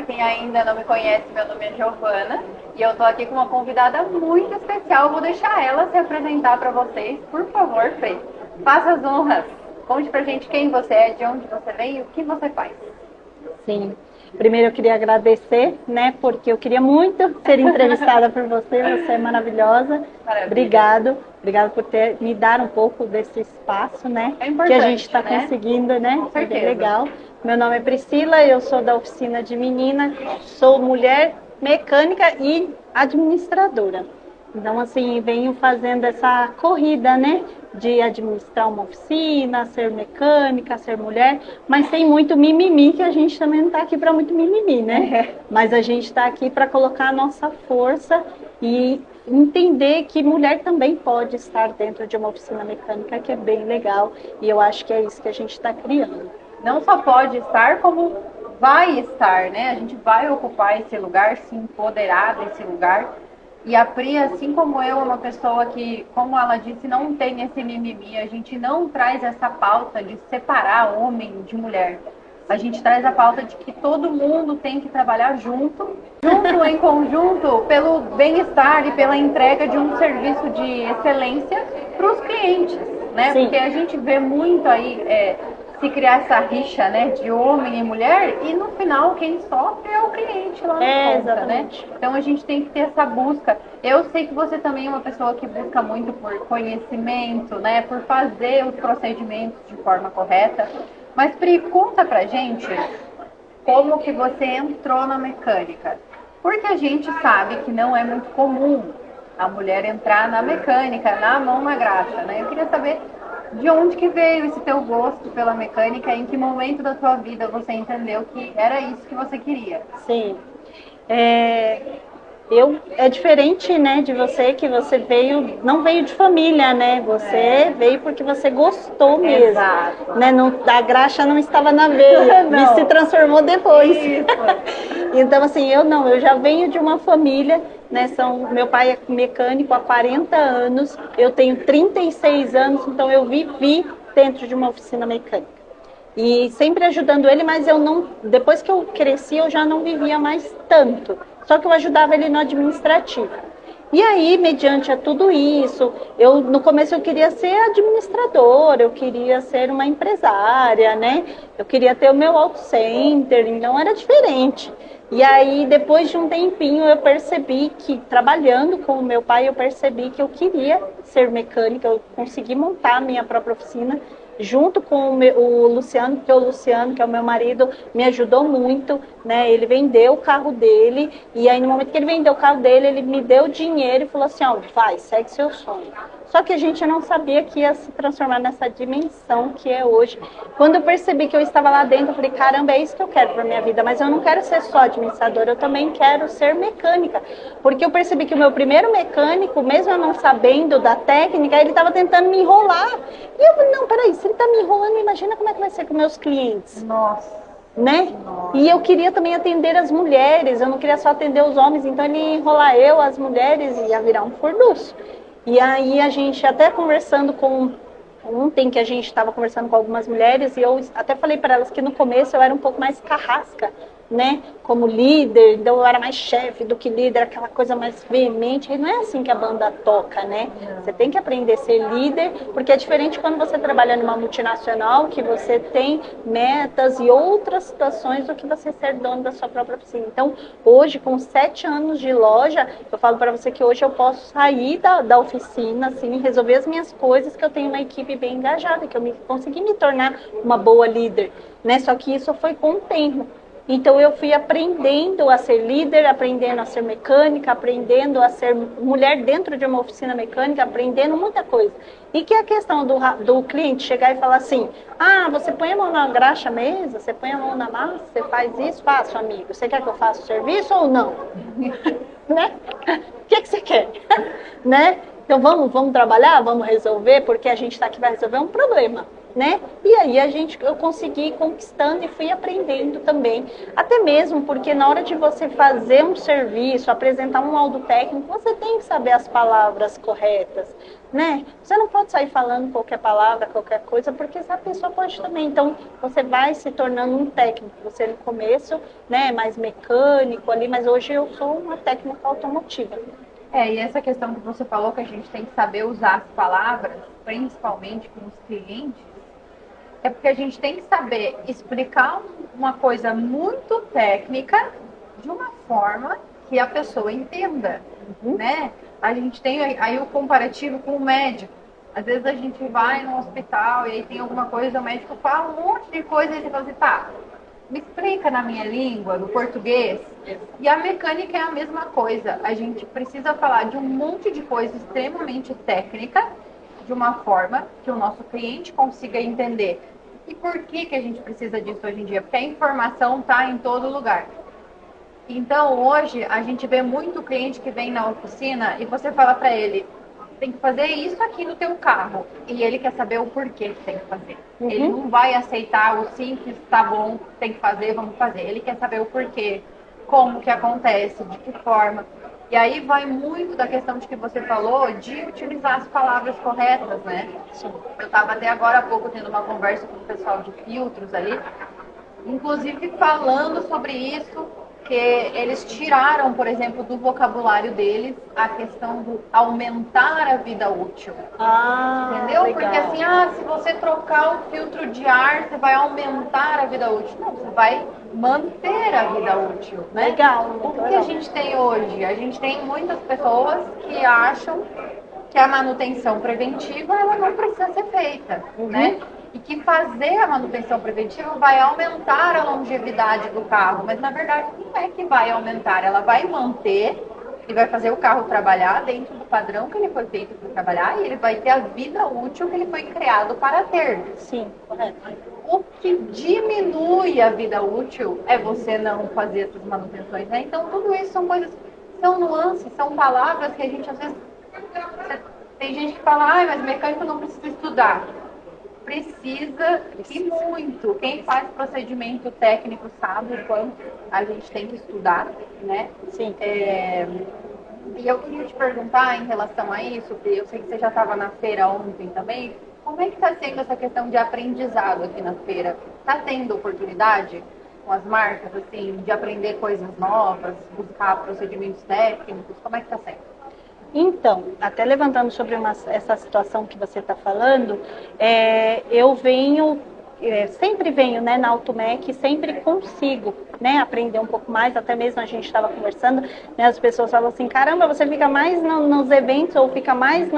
Quem ainda não me conhece, meu nome é Giovana e eu tô aqui com uma convidada muito especial. Eu vou deixar ela se apresentar para vocês. Por favor, Fê, faça as honras. Conte pra gente quem você é, de onde você vem e o que você faz. Sim. Primeiro eu queria agradecer, né, porque eu queria muito ser entrevistada por você é maravilhosa. Maravilha. Obrigado por me dar um pouco desse espaço, né, É que a importante, gente está né? conseguindo, né, Com foi bem certeza. legal. Meu nome é Priscila, eu sou da oficina de menina, sou mulher mecânica e administradora. Então, assim, venho fazendo essa corrida, né, de administrar uma oficina, ser mecânica, ser mulher, mas sem muito mimimi, que a gente também não está aqui para muito mimimi, né? Mas a gente está aqui para colocar a nossa força e entender que mulher também pode estar dentro de uma oficina mecânica, que é bem legal, e eu acho que é isso que a gente está criando. Não só pode estar, como vai estar, né? A gente vai ocupar esse lugar, se empoderar desse lugar. E a Pri, assim como eu, é uma pessoa que, como ela disse, não tem esse mimimi. A gente não traz essa pauta de separar homem de mulher. A gente traz a pauta de que todo mundo tem que trabalhar junto em conjunto, pelo bem-estar e pela entrega de um serviço de excelência para os clientes, né? Sim. Porque a gente vê muito aí se criar essa rixa, né, de homem e mulher, e no final quem sofre é o cliente lá na ponta, exatamente, né? Então a gente tem que ter essa busca. Eu sei que você também é uma pessoa que busca muito por conhecimento, né, por fazer os procedimentos de forma correta. Mas Pri, conta pra gente como que você entrou na mecânica. Porque a gente sabe que não é muito comum a mulher entrar na mecânica, na mão na graxa, né? Eu queria saber de onde que veio esse teu gosto pela mecânica, em que momento da tua vida você entendeu que era isso que você queria? Sim. É diferente, né, de você, que você veio, não veio de família, né? Você veio porque você gostou mesmo. Exato. Né? Não, a graxa não estava na veia, e se transformou depois. Então, assim, eu já venho de uma família, né? Meu pai é mecânico há 40 anos, eu tenho 36 anos, então eu vivi dentro de uma oficina mecânica. E sempre ajudando ele, mas depois que eu cresci, eu já não vivia mais tanto. Só que eu ajudava ele no administrativo. E aí, mediante a tudo isso, no começo eu queria ser administradora, eu queria ser uma empresária, né? Eu queria ter o meu auto center, então era diferente. E aí, depois de um tempinho, eu percebi que, trabalhando com o meu pai, eu percebi que eu queria ser mecânica, eu consegui montar a minha própria oficina, junto com o Luciano, porque o Luciano, que é o meu marido, me ajudou muito, né? Ele vendeu o carro dele, e aí no momento que ele vendeu o carro dele, ele me deu dinheiro e falou assim, ó, vai, segue seu sonho. Só que a gente não sabia que ia se transformar nessa dimensão que é hoje. Quando eu percebi que eu estava lá dentro, eu falei, caramba, é isso que eu quero para minha vida, mas eu não quero ser só administradora, eu também quero ser mecânica. Porque eu percebi que o meu primeiro mecânico, mesmo eu não sabendo da técnica, ele estava tentando me enrolar. E eu falei, não, peraí, se ele está me enrolando, imagina como é que vai ser com meus clientes. Nossa. Né? Nossa. E eu queria também atender as mulheres, eu não queria só atender os homens, então ele ia enrolar eu, as mulheres, e ia virar um furdunço. E aí a gente até conversando ontem que a gente estava conversando com algumas mulheres, e eu até falei para elas que no começo eu era um pouco mais carrasca, né, como líder, então eu era mais chefe do que líder, aquela coisa mais veemente, e não é assim que a banda toca, né? Você tem que aprender a ser líder, porque é diferente quando você trabalha numa multinacional, que você tem metas e outras situações do que você ser dono da sua própria oficina. Então, hoje, com 7 anos de loja, eu falo para você que hoje eu posso sair da oficina, assim, resolver as minhas coisas, que eu tenho uma equipe bem engajada, que eu consegui me tornar uma boa líder, né? Só que isso foi com o tempo. Então eu fui aprendendo a ser líder, aprendendo a ser mecânica, aprendendo a ser mulher dentro de uma oficina mecânica, aprendendo muita coisa. E que a questão do cliente chegar e falar assim, você põe a mão na graxa mesmo, você põe a mão na massa, você faz isso, faço, amigo. Você quer que eu faça o serviço ou não? Né? O que você quer? Né? Então vamos trabalhar, vamos resolver, porque a gente está aqui para resolver um problema. né? E aí eu consegui ir conquistando e fui aprendendo também. Até mesmo porque na hora de você fazer um serviço, apresentar um laudo técnico, você tem que saber as palavras corretas, né? Você não pode sair falando qualquer palavra, qualquer coisa, porque essa pessoa pode também. Então, você vai se tornando um técnico. Você no começo, né, mais mecânico ali, mas hoje eu sou uma técnica automotiva. E essa questão que você falou, que a gente tem que saber usar as palavras, principalmente com os clientes, é porque a gente tem que saber explicar uma coisa muito técnica de uma forma que a pessoa entenda, né? A gente tem aí o comparativo com o médico. Às vezes a gente vai no hospital e aí tem alguma coisa, o médico fala um monte de coisa e você fala assim, tá, me explica na minha língua, no português. E a mecânica é a mesma coisa. A gente precisa falar de um monte de coisa extremamente técnica, de uma forma que o nosso cliente consiga entender. E por que a gente precisa disso hoje em dia? Porque a informação está em todo lugar. Então, hoje, a gente vê muito cliente que vem na oficina e você fala para ele, tem que fazer isso aqui no teu carro. E ele quer saber o porquê que tem que fazer. Ele não vai aceitar o simples, tá bom, tem que fazer, vamos fazer. Ele quer saber o porquê, como que acontece, de que forma. E aí vai muito da questão de que você falou de utilizar as palavras corretas, né? Eu estava até agora há pouco tendo uma conversa com o pessoal de filtros ali, inclusive falando sobre isso, que eles tiraram, por exemplo, do vocabulário deles a questão do aumentar a vida útil. Entendeu? Legal. Porque assim, se você trocar o filtro de ar, você vai aumentar a vida útil. Não, você vai manter a vida útil, né? Legal. O que a gente tem hoje? A gente tem muitas pessoas que acham que a manutenção preventiva ela não precisa ser feita, né? E que fazer a manutenção preventiva vai aumentar a longevidade do carro, mas na verdade não é que vai aumentar, ela vai manter e vai fazer o carro trabalhar dentro do padrão que ele foi feito para trabalhar e ele vai ter a vida útil que ele foi criado para ter. Sim, correto. O que diminui a vida útil é você não fazer essas manutenções, né? Então tudo isso são coisas, são nuances, são palavras que a gente às vezes... Tem gente que fala, mas mecânico não precisa estudar. Precisa e muito. Quem faz procedimento técnico sabe o quanto a gente tem que estudar, né? Sim. E eu queria te perguntar em relação a isso, porque eu sei que você já estava na feira ontem também, como é que está sendo essa questão de aprendizado aqui na feira? Está tendo oportunidade com as marcas, assim, de aprender coisas novas, buscar procedimentos técnicos? Como é que está sendo? Então, até levantando sobre essa situação que você está falando, eu sempre venho, né, na Automec, sempre consigo, né, aprender um pouco mais, até mesmo a gente estava conversando, né, as pessoas falam assim, caramba, você fica mais nos eventos ou fica mais,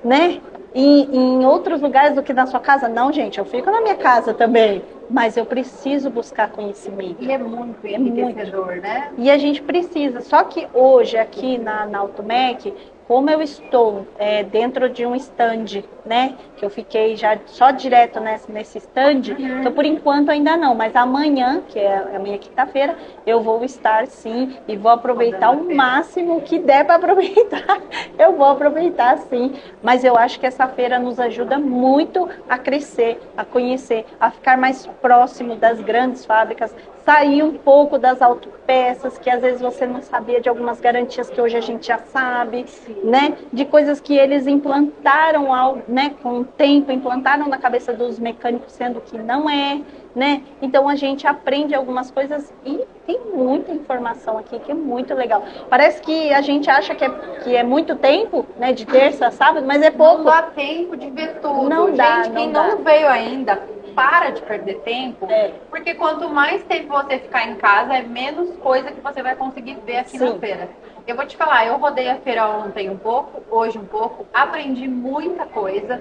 né, em outros lugares do que na sua casa? Não, gente, eu fico na minha casa também, mas eu preciso buscar conhecimento. E é muito enriquecedor, né? E a gente precisa, só que hoje aqui na Automec, como eu estou dentro de um stand, né, que eu fiquei já só direto nesse stand, então por enquanto ainda não, mas amanhã, que é amanhã quinta-feira, eu vou estar sim e vou aproveitar o máximo que der para aproveitar, eu vou aproveitar sim, mas eu acho que essa feira nos ajuda muito a crescer, a conhecer, a ficar mais próximo das grandes fábricas, sair um pouco das autopeças, que às vezes você não sabia de algumas garantias que hoje a gente já sabe, né? De coisas que eles implantaram né, com o tempo, implantaram na cabeça dos mecânicos, sendo que não é, né? Então a gente aprende algumas coisas e tem muita informação aqui que é muito legal. Parece que a gente acha que é muito tempo, né, de terça a sábado, mas é pouco. Não dá tempo de ver tudo. Não dá, gente, quem não veio ainda, para de perder tempo, porque quanto mais tempo você ficar em casa, é menos coisa que você vai conseguir ver aqui na feira. Eu vou te falar, eu rodei a feira ontem um pouco, hoje um pouco, aprendi muita coisa,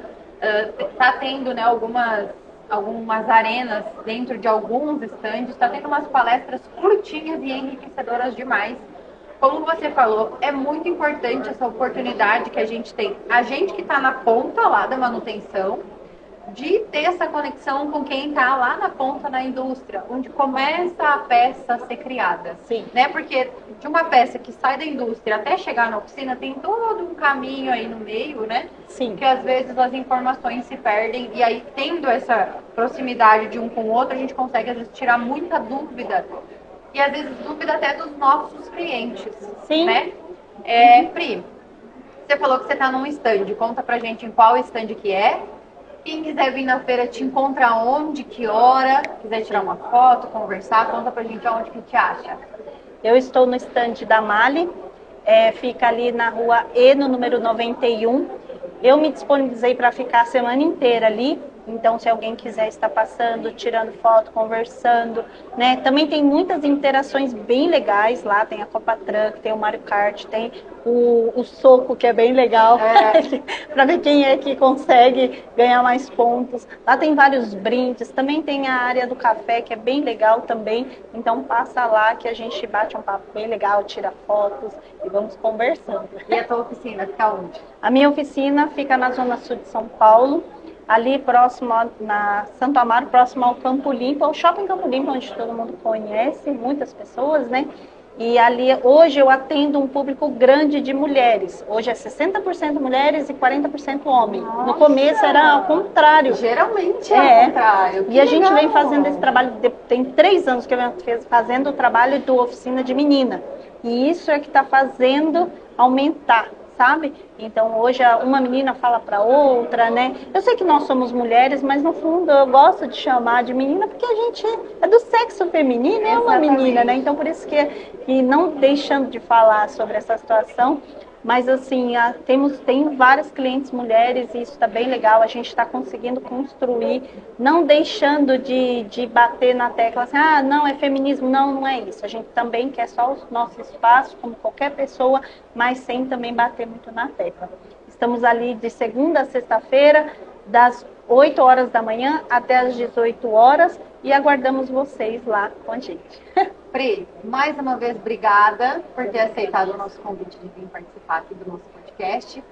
tá tendo, né, algumas arenas dentro de alguns estandes, está tendo umas palestras curtinhas e enriquecedoras demais. Como você falou, é muito importante essa oportunidade que a gente tem. A gente que está na ponta lá da manutenção, de ter essa conexão com quem está lá na ponta da indústria, onde começa a peça a ser criada. Sim. Né? Porque de uma peça que sai da indústria até chegar na oficina, tem todo um caminho aí no meio, né? Sim. Que às vezes as informações se perdem, e aí tendo essa proximidade de um com o outro, a gente consegue às vezes tirar muita dúvida, e às vezes dúvida até dos nossos clientes. Sim. Né? Pri, você falou que você está num stand, conta pra gente em qual stand que é. Quem quiser vir na feira te encontra onde, que hora, quiser tirar uma foto, conversar, conta pra gente aonde que te acha. Eu estou no stand da Mali, fica ali na rua E, no número 91. Eu me disponibilizei para ficar a semana inteira ali, então se alguém quiser estar passando, tirando foto, conversando, né? Também tem muitas interações bem legais lá, tem a Copa Truck, tem o Mario Kart, tem o soco, que é bem legal, para ver quem é que consegue ganhar mais pontos. Lá tem vários brindes, também tem a área do café, que é bem legal também, então passa lá que a gente bate um papo bem legal, tira fotos e vamos conversando. E a tua oficina fica onde? A minha oficina fica na zona sul de São Paulo, ali próximo na Santo Amaro, próximo ao Campo Limpo, ao Shopping Campo Limpo, onde todo mundo conhece, muitas pessoas, né? E ali, hoje eu atendo um público grande de mulheres. Hoje é 60% mulheres e 40% homem. Nossa. No começo era ao contrário. Geralmente é ao contrário. E a gente vem fazendo esse trabalho, tem 3 anos que eu venho fazendo o trabalho do oficina de menina. E isso é que está fazendo aumentar, sabe? Então hoje uma menina fala para outra, né? Eu sei que nós somos mulheres, mas no fundo eu gosto de chamar de menina porque a gente é do sexo feminino, é uma menina, né? Então por isso que não deixando de falar sobre essa situação, mas assim, tem várias clientes mulheres e isso está bem legal, a gente está conseguindo construir, não deixando de bater na tecla assim, não, é feminismo, não é isso. A gente também quer só o nosso espaço, como qualquer pessoa, mas sem também bater muito na tecla. Estamos ali de segunda a sexta-feira, das 8 horas da manhã até as 18 horas e aguardamos vocês lá com a gente. Pri, mais uma vez, obrigada por ter aceitado o nosso convite de vir participar aqui do nosso podcast.